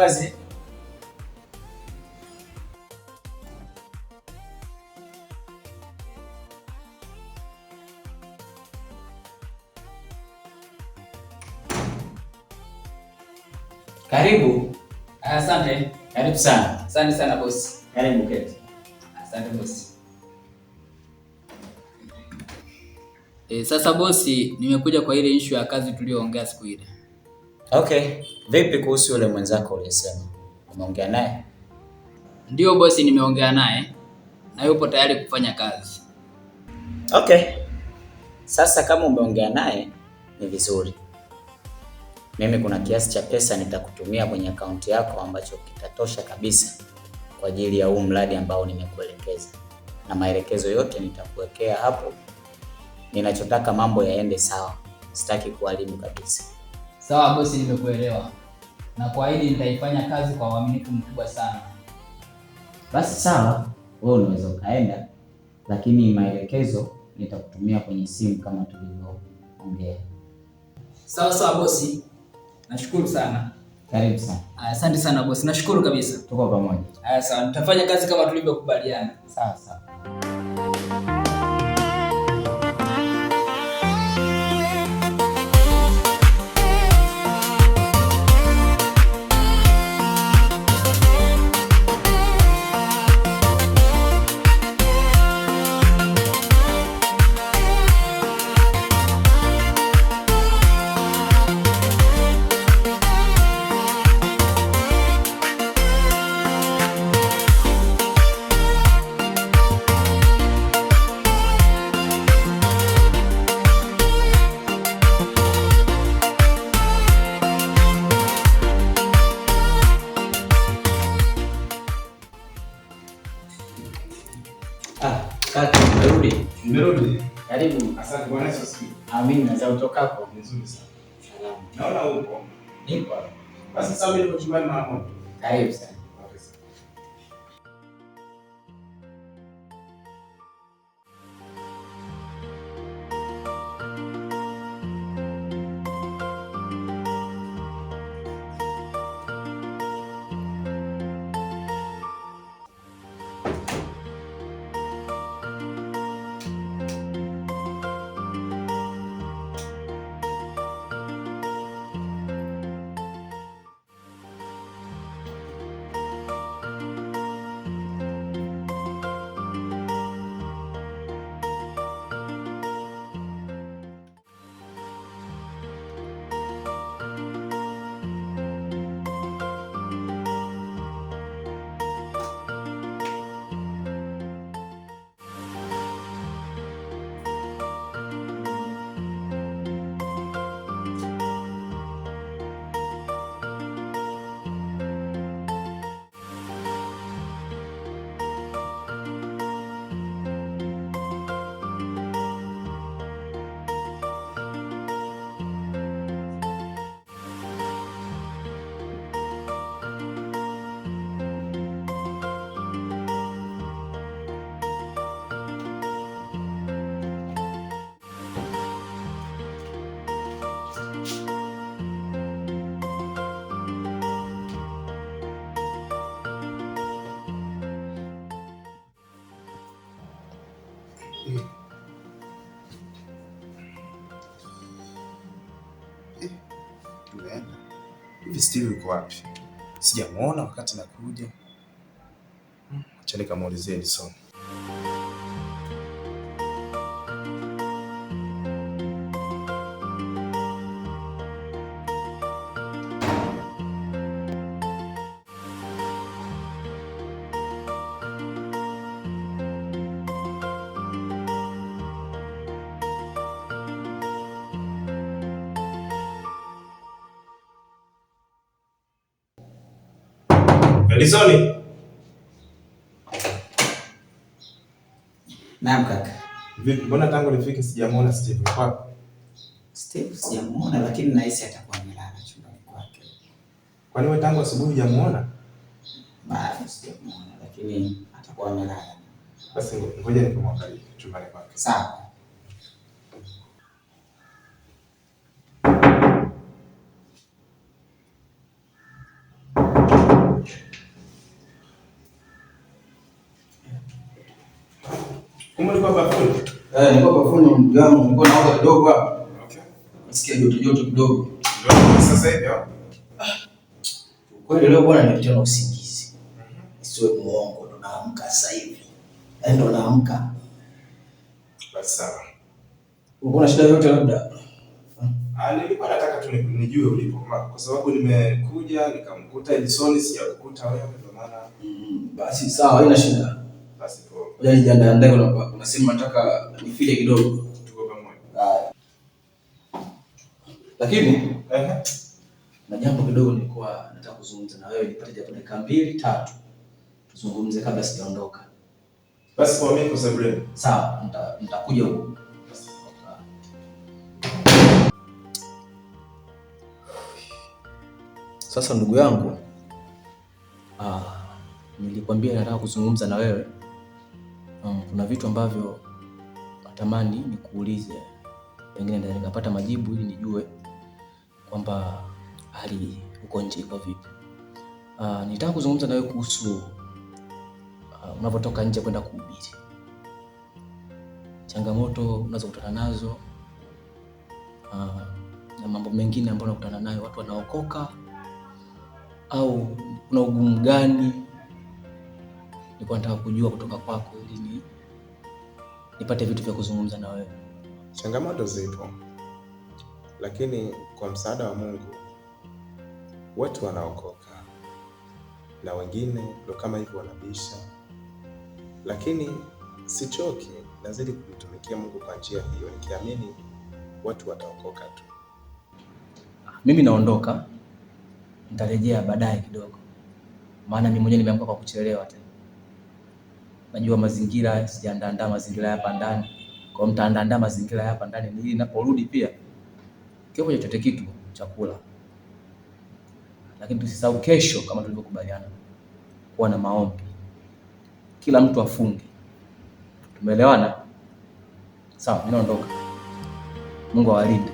wazi. Karibu. Asante. Karibu sana. Asante sana boss. Karibu keti. Asante boss. Sasa bosi, nimekuja kwa ile issue ya kazi tuliyoongea siku ile. Okay. Vipi kuhusu yule mwenzako uliyesema? Umeongea naye? Ndio bosi, nimeongea naye na yupo tayari kufanya kazi. Okay. Sasa kama umeongea naye ni vizuri. Mimi kuna kiasi cha pesa nitakutumia kwenye akaunti yako ambacho kitatosha kabisa kwa ajili ya huu mradi ambao nimekuelekeza. Na maelekezo yote nitakuwekea hapo. Ninachotaka mambo yaende sawa. Sitaki kuharibu kabisa. Sawa bosi, nimekuelewa. Na kwa hili nitaifanya kazi kwa uaminifu mkubwa sana. Basi sawa, wewe unaweza ukaenda, lakini maelekezo nitakutumia kwenye simu kama tulivyoongea. Sawa sawa bosi. Nashukuru sana. Karibu sana. Asante sana bosi. Nashukuru kabisa. Tuko pamoja. Sawa, nitafanya kazi kama tulivyokubaliana. Sawa sawa. Kaka, umerudi? Nimerudi. Karibu. Asante Bwana Yesu asifiwe. Amina, za utokapo. Nzuri sana. Salama. Naona upo. Nipo. Basi sasa mimi niko chumbani mara moja. Karibu sana. Hivi Steve yuko wapi? Sijamuona wakati nakuja. Acha nikamuulizie Edison. Edison. Naam kaka. Vipi, mbona tangu nifike sijamuona Steve hapa? Steve sijamuona, lakini nahisi atakuwa amelala chumbani kwake. Kwani wewe tangu asubuhi hujamuona? Bado sijamuona, lakini atakuwa amelala. Basi ngoja nikamwangalie chumbani kwake. Sawa. Ulikuwa bafuni? Nilikuwa bafuni ndugu yangu, nilikuwa naoga kidogo hapa. Okay. Nasikia joto kidogo. Sasa hivi au? Kweli leo bwana nimepitwa na usingizi. Isiwe muongo, ndo naamka sasa hivi. Ndo naamka. Basi sawa. Uko na shida yote labda? Nilikuwa nataka tu nijue ulipo kwa sababu nimekuja nikamkuta Edison, sijakukuta wewe ndio maana. Basi sawa, haina shida. Basi poa. Ngoja nijiandae unasema nataka nifile kidogo. Tuko pamoja. Lakini na jambo kidogo nilikuwa nataka kuzungumza na wewe, nipate japo dakika 2-3 tuzungumze kabla sijaondoka. Basi kwa mimi kusabiri. Sawa, nitakuja huko. Sasa ndugu yangu, nilikwambia nataka kuzungumza na wewe. Kuna vitu ambavyo natamani nikuulize, pengine ndio nikapata majibu ili nijue kwamba hali uko nje iko vipi. Nitaka kuzungumza na wewe kuhusu unapotoka nje kwenda kuhubiri, changamoto unazokutana nazo na mambo mengine ambayo unakutana nayo, watu wanaokoka au kuna ugumu gani? Nilikuwa nataka kujua kutoka kwako ili nipate vitu vya kuzungumza na wewe. Changamoto zipo, lakini kwa msaada wa Mungu watu wanaokoka na wengine ndio kama hivyo wanabisha, lakini sichoki, nazidi kumtumikia Mungu kwa njia hiyo nikiamini watu wataokoka tu. Mimi naondoka, nitarejea baadaye kidogo, maana mimi mwenyewe nimeamka kwa kuchelewa tena. Najua mazingira, sijaandaa mazingira hapa ndani, kwa mtaandaa mazingira hapa ndani ili ninaporudi pia kipo chochote kitu chakula. Lakini tusisahau kesho, kama tulivyokubaliana, kuwa na maombi, kila mtu afunge. Tumeelewana? Sawa, mimi naondoka. Mungu awalinde.